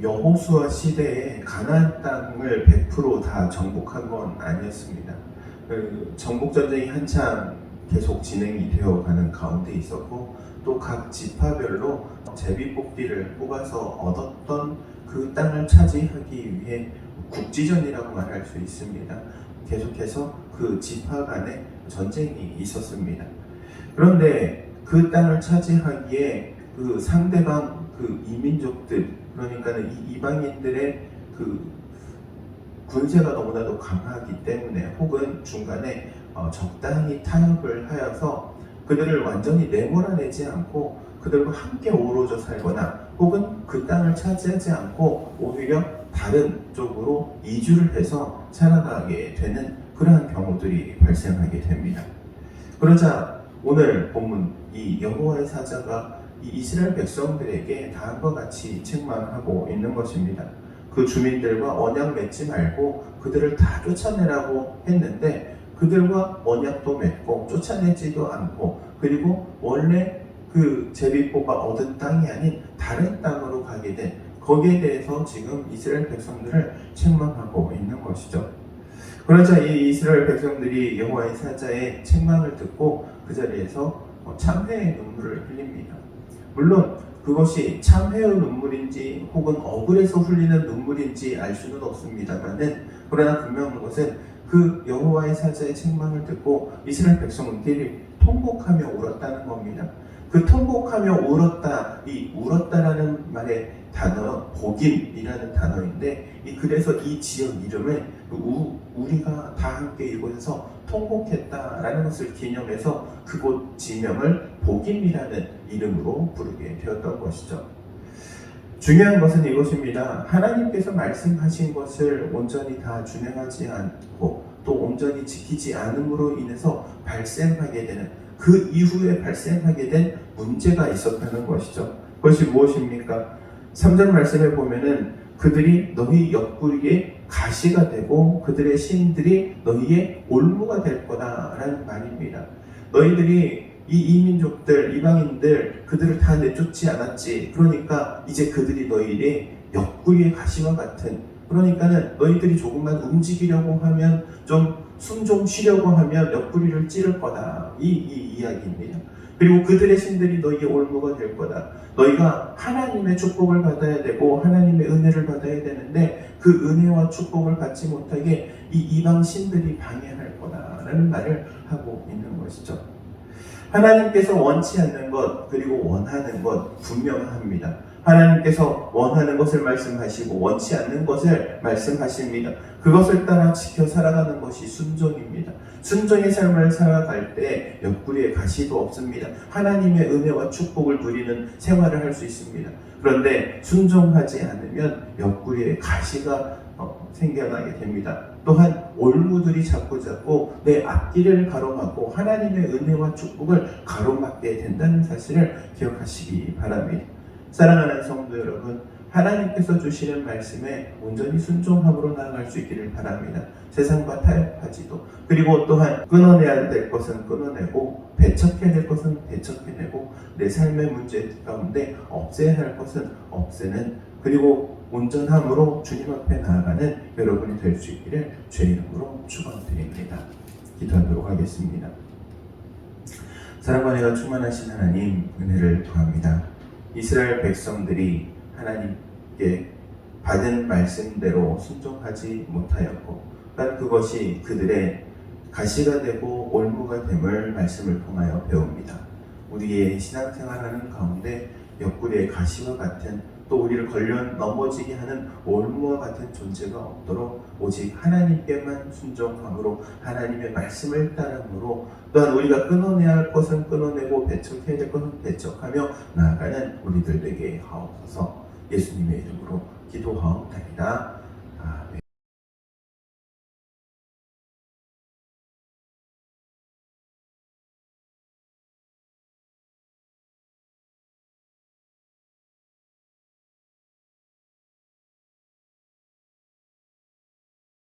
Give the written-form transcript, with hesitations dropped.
여호수아 시대에 가나안 땅을 100% 다 정복한 건 아니었습니다. 그 정복 전쟁이 한참 계속 진행이 되어가는 가운데 있었고, 또 각 지파별로 제비뽑기를 뽑아서 얻었던 그 땅을 차지하기 위해 국지전이라고 말할 수 있습니다. 계속해서 그 지파 간에 전쟁이 있었습니다. 그런데 그 땅을 차지하기에 그 상대방 그 이민족들, 그러니까 이 이방인들의 그 군세가 너무나도 강하기 때문에, 혹은 중간에 적당히 타협을 하여서 그들을 완전히 내몰아내지 않고 그들과 함께 어우러져 살거나, 혹은 그 땅을 차지하지 않고 오히려 다른 쪽으로 이주를 해서 살아가게 되는 그러한 경우들이 발생하게 됩니다. 그러자 오늘 본문 이 여호와의 사자가 이 이스라엘 백성들에게 다음과 같이 책망하고 있는 것입니다. 그 주민들과 언약 맺지 말고 그들을 다 쫓아내라고 했는데, 그들과 언약도 맺고 쫓아내지도 않고, 그리고 원래 그 제비뽑아 얻은 땅이 아닌 다른 땅으로 가게 된, 거기에 대해서 지금 이스라엘 백성들을 책망하고 있는 것이죠. 그러자 이 이스라엘 백성들이 여호와의 사자의 책망을 듣고 그 자리에서 참회의 눈물을 흘립니다. 물론 그것이 참회의 눈물인지 혹은 억울해서 흘리는 눈물인지 알 수는 없습니다만은, 그러나 분명한 것은 그 여호와의 사자의 책망을 듣고 이스라엘 백성들이 통곡하며 울었다는 겁니다. 그 통곡하며 울었다, 이 울었다라는 말의 단어 복임이라는 단어인데, 그래서 이 지역 이름을 우리가 다 함께 이곳에서 통곡했다라는 것을 기념해서 그곳 지명을 복임이라는 이름으로 부르게 되었던 것이죠. 중요한 것은 이것입니다. 하나님께서 말씀하신 것을 온전히 다 준행하지 않고 또 온전히 지키지 않음으로 인해서 발생하게 되는, 그 이후에 발생하게 된 문제가 있었다는 것이죠. 그것이 무엇입니까? 3절 말씀에 보면은 그들이 너희 옆구리에 가시가 되고 그들의 신들이 너희의 올무가 될 거다라는 말입니다. 너희들이 이 이민족들, 이방인들, 그들을 다 내쫓지 않았지. 그러니까 이제 그들이 너희의 옆구리의 가시와 같은, 그러니까는 너희들이 조금만 움직이려고 하면, 숨 좀 쉬려고 하면 옆구리를 찌를 거다. 이 이야기입니다. 그리고 그들의 신들이 너희의 올무가 될 거다. 너희가 하나님의 축복을 받아야 되고 하나님의 은혜를 받아야 되는데, 그 은혜와 축복을 받지 못하게 이 이방 신들이 방해할 거다라는 말을 하고 있는 것이죠. 하나님께서 원치 않는 것, 그리고 원하는 것 분명합니다. 하나님께서 원하는 것을 말씀하시고 원치 않는 것을 말씀하십니다. 그것을 따라 지켜 살아가는 것이 순종입니다. 순종의 삶을 살아갈 때 옆구리에 가시도 없습니다. 하나님의 은혜와 축복을 누리는 생활을 할 수 있습니다. 그런데 순종하지 않으면 옆구리에 가시가 생겨나게 됩니다. 또한 올무들이 자꾸자꾸 내 앞길을 가로막고 하나님의 은혜와 축복을 가로막게 된다는 사실을 기억하시기 바랍니다. 사랑하는 성도 여러분, 하나님께서 주시는 말씀에 온전히 순종함으로 나아갈 수 있기를 바랍니다. 세상과 타협하지도, 그리고 또한 끊어내야 될 것은 끊어내고 배척해야 될 것은 배척해내고, 내 삶의 문제 가운데 없애야 할 것은 없애는, 그리고 온전함으로 주님 앞에 나아가는 여러분이 될 수 있기를 주의 이름으로 축원드립니다. 기도하도록 하겠습니다. 사랑과 은혜가 충만하신 하나님, 은혜를 구합니다. 이스라엘 백성들이 하나님께 받은 말씀대로 순종하지 못하였고, 또한 그것이 그들의 가시가 되고 올무가 됨을 말씀을 통하여 배웁니다. 우리의 신앙생활하는 가운데 옆구리의 가시와 같은, 또 우리를 걸려 넘어지게 하는 올무와 같은 존재가 없도록 오직 하나님께만 순종함으로, 하나님의 말씀을 따름으로, 또한 우리가 끊어내야 할 것은 끊어내고 배척해야 될 것은 배척하며 나아가는 우리들 되게 하옵소서. 예수님의 이름으로 기도하옵나이다.